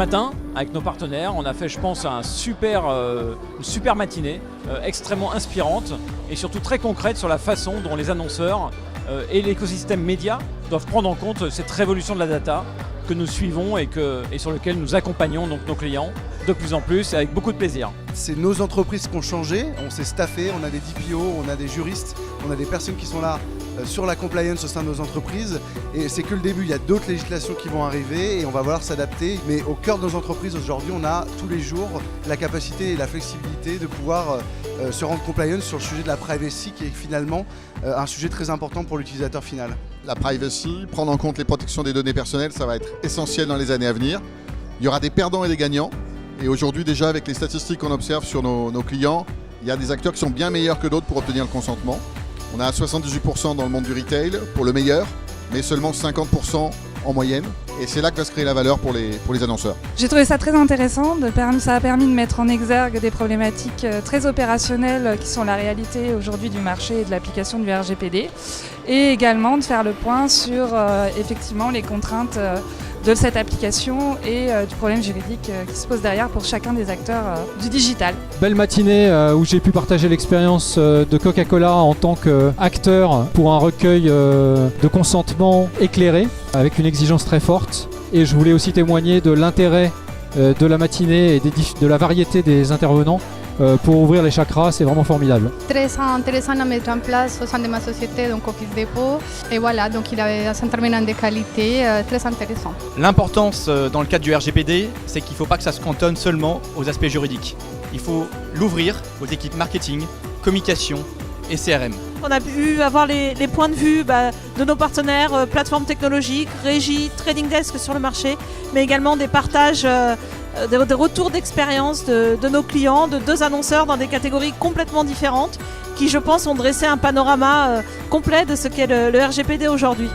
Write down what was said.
matin, avec nos partenaires, on a fait, je pense, une super matinée, extrêmement inspirante et surtout très concrète sur la façon dont les annonceurs et l'écosystème média doivent prendre en compte cette révolution de la data que nous suivons et sur lequel nous accompagnons donc nos clients de plus en plus et avec beaucoup de plaisir. C'est nos entreprises qui ont changé, on s'est staffé, on a des DPO, on a des juristes, on a des personnes qui sont là sur la compliance au sein de nos entreprises et c'est que le début, il y a d'autres législations qui vont arriver et on va falloir s'adapter, mais au cœur de nos entreprises aujourd'hui on a tous les jours la capacité et la flexibilité de pouvoir se rendre compliance sur le sujet de la privacy qui est finalement un sujet très important pour l'utilisateur final. La privacy, prendre en compte les protections des données personnelles, ça va être essentiel dans les années à venir. Il y aura des perdants et des gagnants. Et aujourd'hui déjà avec les statistiques qu'on observe sur nos clients, il y a des acteurs qui sont bien meilleurs que d'autres pour obtenir le consentement. On a 78% dans le monde du retail pour le meilleur, mais seulement 50% en moyenne. Et c'est là que va se créer la valeur pour les annonceurs. J'ai trouvé ça très intéressant, ça a permis de mettre en exergue des problématiques très opérationnelles qui sont la réalité aujourd'hui du marché et de l'application du RGPD. Et également de faire le point sur effectivement les contraintes de cette application et du problème juridique qui se pose derrière pour chacun des acteurs du digital. Belle matinée où j'ai pu partager l'expérience de Coca-Cola en tant qu'acteur pour un recueil de consentement éclairé avec une exigence très forte. Et je voulais aussi témoigner de l'intérêt de la matinée et de la variété des intervenants pour ouvrir les chakras, c'est vraiment formidable. Très intéressant à mettre en place au sein de ma société, donc Office Depot. Et voilà, donc il avait un intervenant de qualité très intéressant. L'importance dans le cadre du RGPD, c'est qu'il ne faut pas que ça se cantonne seulement aux aspects juridiques. Il faut l'ouvrir aux équipes marketing, communication et CRM. On a pu avoir les points de vue de nos partenaires, plateformes technologiques, régies, trading desk sur le marché, mais également des partages, des retours d'expérience de nos clients, de deux annonceurs dans des catégories complètement différentes qui, je pense, ont dressé un panorama complet de ce qu'est le RGPD aujourd'hui.